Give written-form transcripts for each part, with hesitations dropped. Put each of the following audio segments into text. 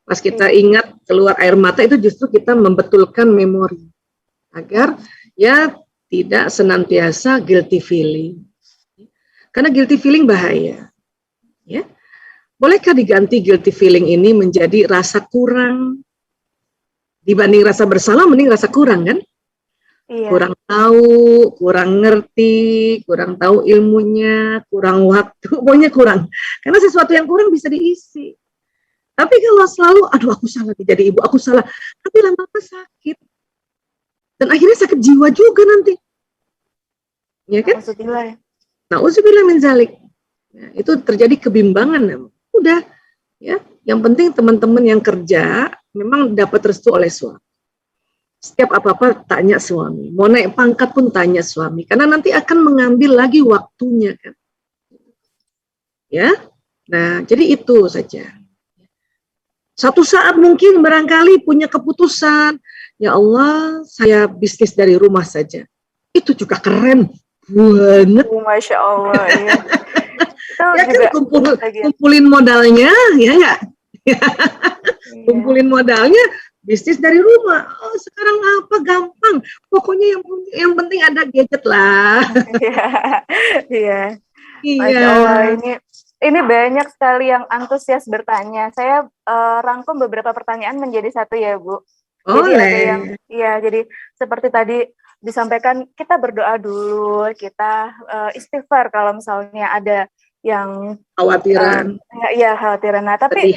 Pas kita ingat keluar air mata itu justru kita membetulkan memori agar ya tidak senantiasa guilty feeling. Karena guilty feeling bahaya. Ya. Bolehkah diganti guilty feeling ini menjadi rasa kurang? Dibanding rasa bersalah, mending rasa kurang kan? Iya. Kurang tahu, kurang ngerti, kurang tahu ilmunya, kurang waktu, pokoknya kurang. Karena sesuatu yang kurang bisa diisi. Tapi kalau selalu, aduh aku salah jadi ibu, aku salah. Tapi lama-lama sakit. Dan akhirnya sakit jiwa juga nanti. Ya kan? Na'udzubillah min zalik. Ya, itu terjadi kebimbangan. Udah. Ya, yang penting teman-teman yang kerja memang dapat restu oleh suami. Setiap apa-apa tanya suami. Mau naik pangkat pun tanya suami. Karena nanti akan mengambil lagi waktunya kan. Ya. Nah, jadi itu saja. Satu saat mungkin barangkali punya keputusan, ya Allah, saya bisnis dari rumah saja. Itu juga keren banget. Masya Allah. Ya, ya kan kumpulin modalnya, ya nggak? Kumpulin modalnya, bisnis dari rumah. Oh, sekarang apa gampang. Pokoknya yang penting ada gadget lah. Iya. Masya Allah, ini banyak sekali yang antusias bertanya. Saya rangkum beberapa pertanyaan menjadi satu ya, Bu. Jadi ada yang, ya, jadi seperti tadi disampaikan, kita berdoa dulu, kita istighfar kalau misalnya ada yang khawatiran. Ya, khawatiran. Nah, tapi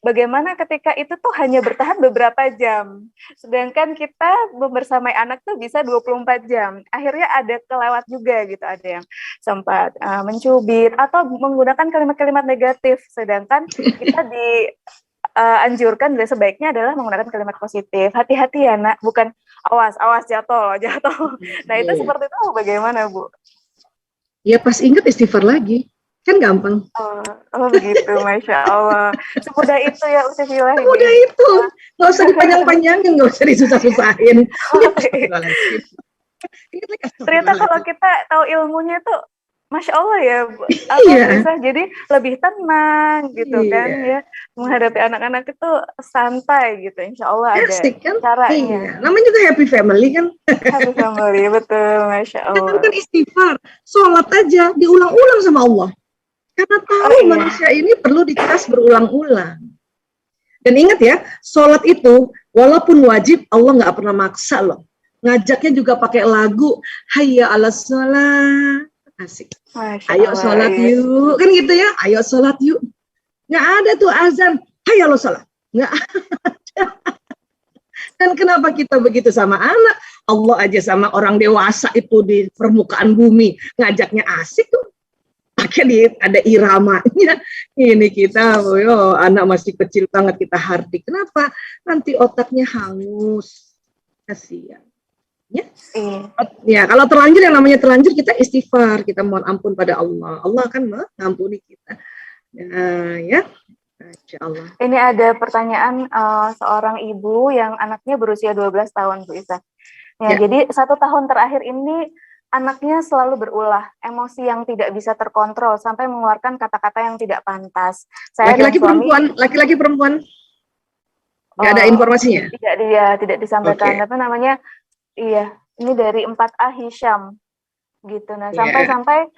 bagaimana ketika itu tuh hanya bertahan beberapa jam, sedangkan kita membersamai anak tuh bisa 24 jam. Akhirnya ada kelewat juga gitu, ada yang sempat mencubit atau menggunakan kalimat-kalimat negatif, sedangkan kita dianjurkan sebaiknya adalah menggunakan kalimat positif. Hati-hati ya nak, bukan awas jatuh. Nah itu seperti itu bagaimana Bu? Ya pas ingat istighfar lagi. Kan gampang. Oh begitu, Masya Allah. Semudah itu ya Utsufillah. Semudah itu. Nggak usah dipanjang-panjangin, nggak usah disusah-susahin. Ternyata kalau kita tahu ilmunya tuh, Masya Allah ya, bisa jadi lebih tenang gitu kan ya. Menghadapi anak-anak itu santai gitu, insya Allah ada caranya. Namanya juga happy family kan. Happy family, betul, Masya Allah. Kan istighfar, sholat aja, diulang-ulang sama Allah. Karena tahu manusia ini perlu dicas berulang-ulang. Dan ingat ya, sholat itu walaupun wajib, Allah nggak pernah maksa loh. Ngajaknya juga pakai lagu, hayya ala sholat. Asik. Ayo sholat yuk. Kan gitu ya, ayo sholat yuk. Nggak ada tuh azan, hayya ala sholat. Nggak ada. Dan kenapa kita begitu sama anak? Allah aja sama orang dewasa itu di permukaan bumi. Ngajaknya asik tuh. Pakai ada iramanya. Ini kita, anak masih kecil banget kita hardik. Kenapa? Nanti otaknya hangus. Kasihan. Ya, kalau terlanjur yang namanya terlanjur kita istighfar, kita mohon ampun pada Allah. Allah akan mengampuni kita. Ya. Insya Allah. Ini ada pertanyaan seorang ibu yang anaknya berusia 12 tahun, Bu Isa. Ya. Jadi 1 tahun terakhir ini anaknya selalu berulah, emosi yang tidak bisa terkontrol sampai mengeluarkan kata-kata yang tidak pantas. Laki-laki perempuan? Nggak ada informasinya? Tidak disampaikan. Apa namanya? Iya, ini dari 4A Hisham gitu. Nah, sampai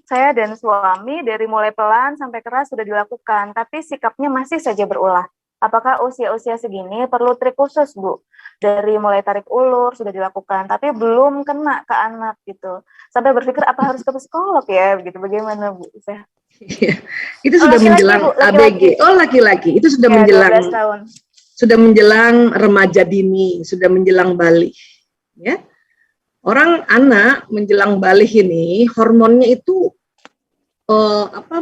saya dan suami dari mulai pelan sampai keras sudah dilakukan, tapi sikapnya masih saja berulah. Apakah usia-usia segini perlu trik khusus, Bu? Dari mulai tarik ulur sudah dilakukan, tapi belum kena ke anak gitu. Sampai berpikir apa harus ke psikolog ya, begitu. Bagaimana, Bu? Itu sudah menjelang ABG. Oh, laki-laki. Itu sudah menjelang 12 tahun. Sudah menjelang remaja dini, sudah menjelang balik. Ya. Orang anak menjelang balik ini hormonnya itu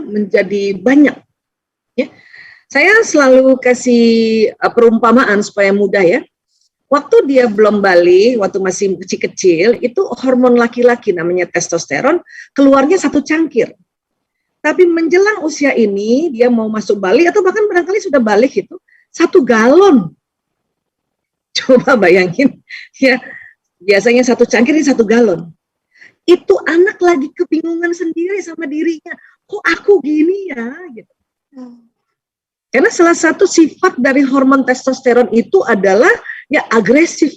menjadi banyak. Ya. Saya selalu kasih perumpamaan supaya mudah ya. Waktu dia belum balik, waktu masih kecil-kecil, itu hormon laki-laki namanya testosteron, keluarnya 1 cangkir. Tapi menjelang usia ini, dia mau masuk balik, atau bahkan barangkali sudah balik itu, 1 galon. Coba bayangin, ya biasanya 1 cangkir ini 1 galon. Itu anak lagi kebingungan sendiri sama dirinya. Kok aku gini ya? Gitu. Karena salah satu sifat dari hormon testosteron itu adalah ya agresif,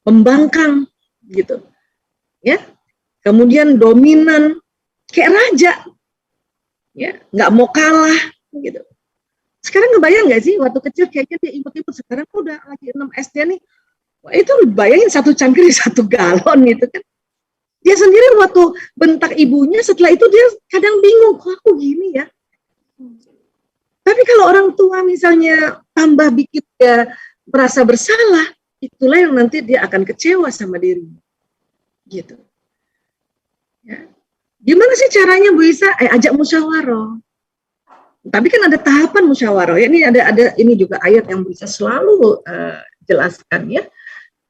membangkang gitu. Ya. Kemudian dominan kayak raja. Ya, nggak mau kalah gitu. Sekarang ngebayang nggak sih waktu kecil kayaknya dia imut-imut, sekarang udah lagi 6 SD nih. Wah, itu bayangin satu cangkir 1 galon gitu kan. Dia sendiri waktu bentak ibunya, setelah itu dia kadang bingung, kok aku gini ya. Tapi kalau orang tua misalnya tambah bikin dia merasa bersalah, itulah yang nanti dia akan kecewa sama dirinya. Gitu. Ya. Gimana sih caranya Bu Isa? Ajak musyawarah. Tapi kan ada tahapan musyawarah. Ya, ini ada ini juga ayat yang bisa selalu jelaskan ya.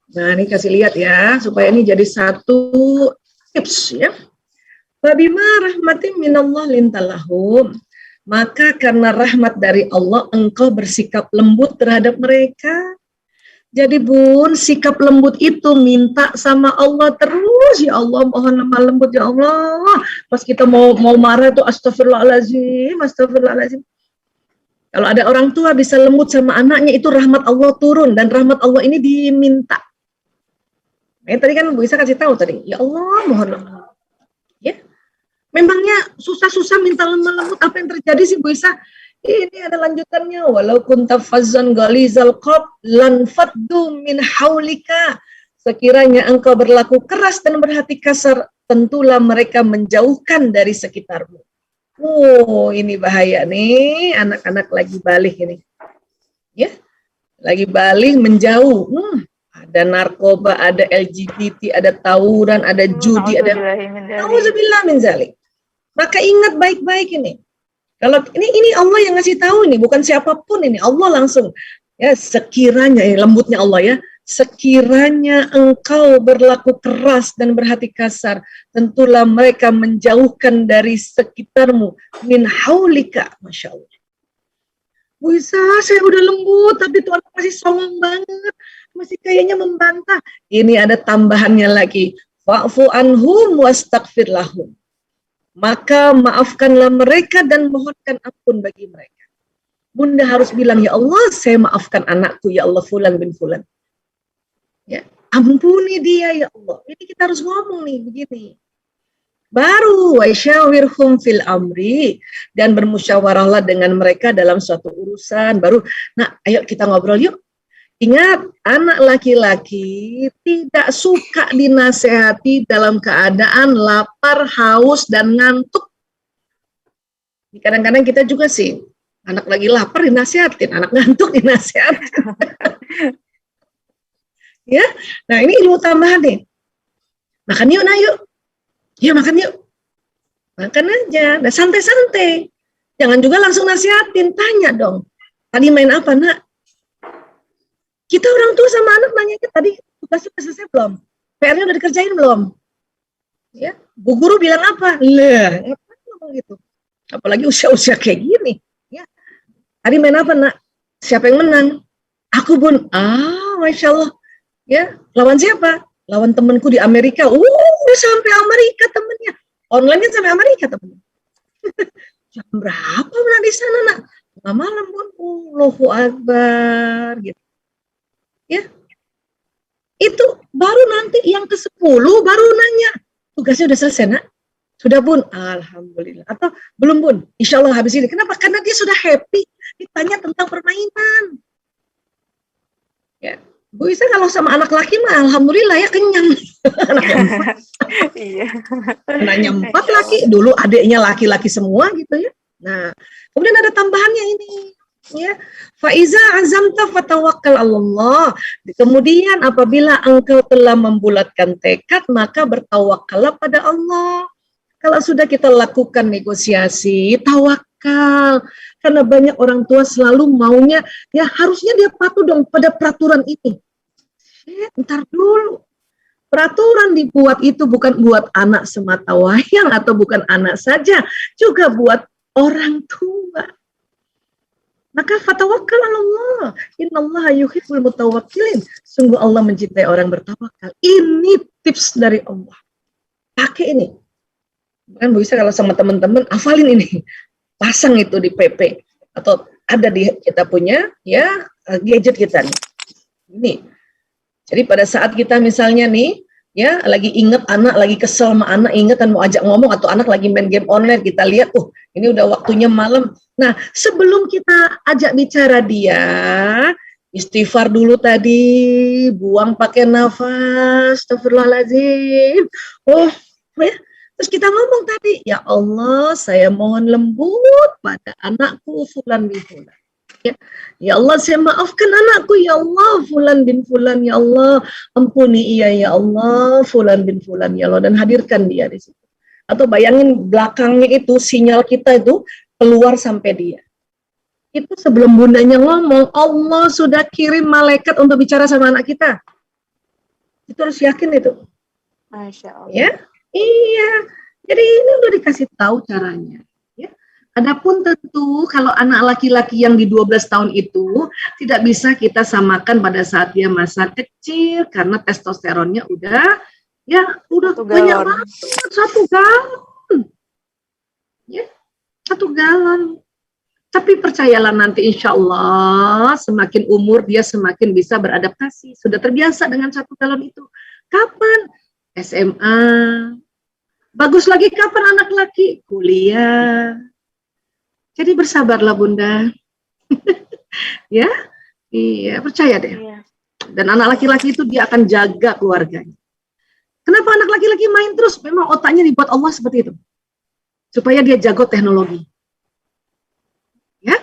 Nah, ini kasih lihat ya, supaya ini jadi satu tips ya. Fabima rahmatin minallah lintalahum. Maka karena rahmat dari Allah, engkau bersikap lembut terhadap mereka. Jadi Bun, sikap lembut itu minta sama Allah terus, ya Allah, mohon lemah lembut ya Allah. Pas kita mau marah itu astagfirullahaladzim, astagfirullahaladzim. Kalau ada orang tua bisa lembut sama anaknya, itu rahmat Allah turun, dan rahmat Allah ini diminta. Tadi kan Bu Isa kasih tahu tadi, ya Allah, mohon lemah. Ya, memangnya susah-susah minta lemah lembut, apa yang terjadi sih Bu Isa? Ini ada lanjutannya, walau kunta fazzan ghalizal qalb lan faddu min haulika. Sekiranya engkau berlaku keras dan berhati kasar, tentulah mereka menjauhkan dari sekitarmu. Oh, ini bahaya nih, anak-anak lagi balik ini. Ya. Lagi balik menjauh. Ada narkoba, ada LGBT, ada tawuran, ada judi, ada nauzubillah min zalik. Maka ingat baik-baik ini. Kalau ini Allah yang ngasih tahu ini, bukan siapapun ini, Allah langsung. Ya, sekiranya lembutnya Allah ya, sekiranya engkau berlaku keras dan berhati kasar, tentulah mereka menjauhkan dari sekitarmu min haulika. Masya Allah. Bu Isa, saya udah lembut, tapi Tuhan masih songong banget, masih kayaknya membantah. Ini ada tambahannya lagi. Fa'fu anhum wastaghfir lahum. Maka maafkanlah mereka dan mohonkan ampun bagi mereka. Bunda harus bilang, ya Allah, saya maafkan anakku, ya Allah, fulan bin fulan. Ya, ampuni dia, ya Allah. Ini kita harus ngomong nih, begini. Baru, wa syawirhum fil amri, dan bermusyawarahlah dengan mereka dalam suatu urusan. Baru, nah, ayo kita ngobrol yuk. Ingat, anak laki-laki tidak suka dinasehati dalam keadaan lapar, haus, dan ngantuk. Kadang-kadang kita juga sih, anak lagi lapar dinasehatin, anak ngantuk dinasehatin. Ya, nah ini ilmu tambahan nih. Makan yuk, nah yuk. Ya makan yuk. Makan aja, nah santai-santai. Jangan juga langsung nasihatin, tanya dong. Tadi main apa, nak? Kita orang tua sama anak nanya, tadi tugasnya udah selesai belum? PR-nya udah dikerjain belum? Ya, Bu Guru bilang apa? Lah, ngapain ngomong gitu? Apalagi usia-usia kayak gini. Ya, tadi main apa, nak? Siapa yang menang? Aku, Bun. Masya Allah. Ya, lawan siapa? Lawan temanku di Amerika. Udah sampai Amerika temennya. Online kan sampai Amerika temennya. Jam berapa menang di sana, nak? Tengah malam, Bun. Allahu Akbar. Gitu. Ya, itu baru nanti yang ke-10 baru nanya, tugasnya udah selesai, nak? Sudah, Bun? Alhamdulillah. Atau belum, Bun? Insya Allah habis ini. Kenapa? Karena dia sudah happy ditanya tentang permainan. Ya, Bu Isa kalau sama anak laki mah alhamdulillah ya, kenyang. Iya. Anaknya 4 laki, dulu adiknya laki-laki semua gitu ya. Nah, kemudian ada tambahannya ini. Ya, faiza azamta fatawakkal Allah. Kemudian apabila engkau telah membulatkan tekad, maka bertawakallah pada Allah. Kalau sudah kita lakukan negosiasi, tawakal. Karena banyak orang tua selalu maunya, ya harusnya dia patuh dong pada peraturan ini. Ntar dulu. Peraturan dibuat itu bukan buat anak semata wayang atau bukan anak saja, juga buat orang tua. Maka fatawakkal Allah. Innallaha yuhibbul mutawakkilin. Sungguh Allah mencintai orang bertawakal. Ini tips dari Allah. Pakai ini. Kan Bu Isa kalau sama teman-teman hafalin ini. Pasang itu di PP atau ada di kita punya ya gadget kita nih. Ini. Jadi pada saat kita misalnya nih ya lagi inget anak lagi kesel sama anak, inget dan mau ajak ngomong, atau anak lagi main game online, kita lihat ini udah waktunya malam. Nah, sebelum kita ajak bicara dia, istighfar dulu tadi, buang pakai nafas, astagfirullahaladzim. Ya. Terus kita ngomong tadi, ya Allah, saya mohon lembut pada anakku fulan bin fulan. Ya Allah, saya maafkan anakku, ya Allah, fulan bin fulan, ya Allah, ampuni ia, ya Allah, fulan bin fulan, ya Allah, dan hadirkan dia di situ. Atau bayangin belakangnya itu sinyal kita itu keluar sampai dia. Itu sebelum bundanya ngomong, Allah sudah kirim malaikat untuk bicara sama anak kita. Itu harus yakin itu. Masya Allah. Ya, iya. Jadi ini udah dikasih tahu caranya. Adapun tentu kalau anak laki-laki yang di 12 tahun itu tidak bisa kita samakan pada saat dia masa kecil karena testosteronnya udah banyak banget, 1 galon. Ya, 1 galon. Tapi percayalah nanti insya Allah semakin umur dia semakin bisa beradaptasi. Sudah terbiasa dengan 1 galon itu. Kapan? SMA. Bagus lagi kapan anak laki? Kuliah. Jadi bersabarlah Bunda. Ya, iya, percaya deh. Iya. Dan anak laki-laki itu dia akan jaga keluarganya. Kenapa anak laki-laki main terus? Memang otaknya dibuat Allah seperti itu. Supaya dia jago teknologi. Ya?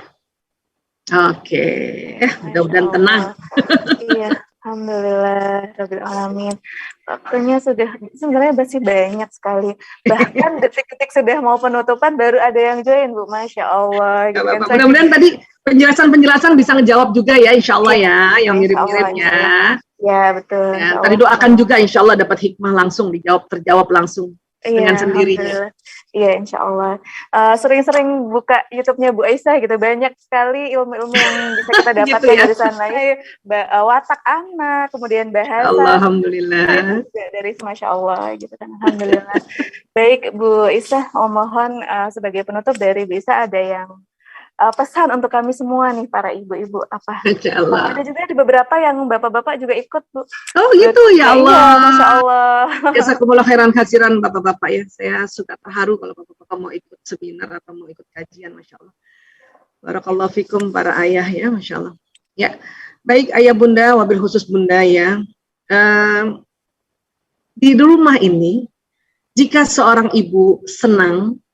Oke. Mudah-mudahan tenang. Iya. Alhamdulillah, Rabbil Alamin. Waktunya sudah sebenarnya masih banyak sekali. Bahkan detik-detik sudah mau penutupan baru ada yang join, Bu. Masya Allah. Gitu kan. Mudah-mudahan tadi penjelasan bisa ngejawab juga ya, insya Allah ya, yang mirip-mirip ya. Ya, betul. Ya, tadi doakan juga insya Allah dapat hikmah langsung, terjawab langsung dengan sendirinya. Iya, insya Allah. Sering-sering buka YouTube-nya Bu Aisyah gitu, banyak sekali ilmu-ilmu yang bisa kita dapatkan gitu ya? Dari sana. Watak anak, kemudian bahasa. Alhamdulillah. Dari Masya Allah gitu kan. Alhamdulillah. Baik Bu Aisyah, mohon sebagai penutup dari Bu Aisyah ada yang pesan untuk kami semua nih para ibu-ibu apa? Masya Allah. Ada juga beberapa yang bapak-bapak juga ikut Bu. Oh gitu ya Allah. Iya, Masya Allah. Jazakumullah khairan khasiran bapak-bapak ya. Saya suka terharu kalau bapak-bapak mau ikut seminar atau mau ikut kajian, Masya Allah. Barakallahu fikum para ayah ya, Masya Allah. Ya, baik ayah bunda, wabil khusus bunda ya. Di rumah ini, jika seorang ibu senang,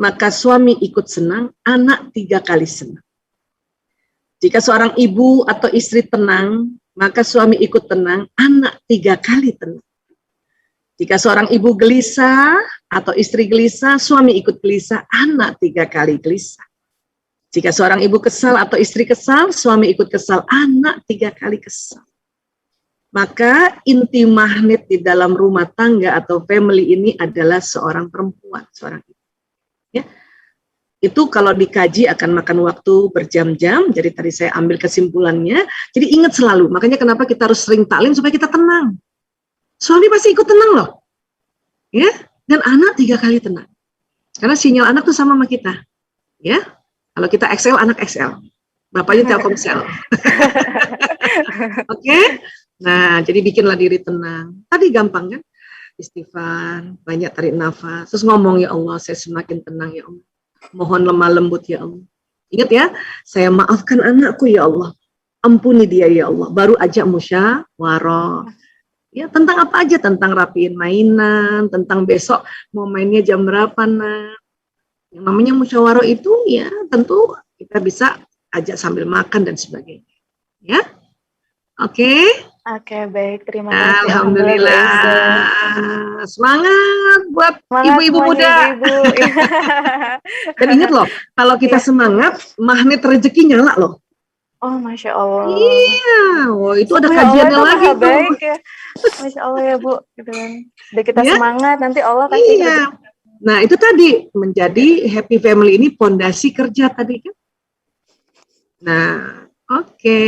maka suami ikut senang, anak 3 kali senang. Jika seorang ibu atau istri tenang, maka suami ikut tenang, anak 3 kali tenang. Jika seorang ibu gelisah atau istri gelisah, suami ikut gelisah, anak 3 kali gelisah. Jika seorang ibu kesal atau istri kesal, suami ikut kesal, anak 3 kali kesal. Maka inti magnet di dalam rumah tangga atau family ini adalah seorang perempuan, seorang ibu. Ya. Itu kalau dikaji akan makan waktu berjam-jam, jadi tadi saya ambil kesimpulannya, jadi ingat selalu, makanya kenapa kita harus sering taklim supaya kita tenang. Suami pasti ikut tenang loh, ya, dan anak 3 kali tenang, karena sinyal anak tuh sama kita, ya, kalau kita XL, anak XL, bapaknya Telkomsel. Oke, nah jadi bikinlah diri tenang, tadi gampang kan? Istighfar, banyak tarik nafas, terus ngomong, ya Allah, saya semakin tenang ya Allah, mohon lemah lembut ya Allah. Ingat ya, saya maafkan anakku ya Allah, ampuni dia ya Allah, baru aja musyawarah. Ya, tentang apa aja, tentang rapiin mainan, tentang besok mau mainnya jam berapa nak. Yang namanya musyawarah itu ya tentu kita bisa ajak sambil makan dan sebagainya. Ya, oke. Oke, baik. Terima kasih. Alhamdulillah. Semangat buat ibu-ibu muda. Ibu-ibu. Dan ingat loh, kalau kita semangat, magnet rezeki nyala loh. Oh, Masya Allah. Iya, itu ada kajiannya lagi tuh. Baik ya. Masya Allah ya Bu. Gitu kan. Udah kita semangat, nanti Allah kasih. Iya. Nah, itu tadi, menjadi happy family ini pondasi kerja tadi kan. Nah, oke.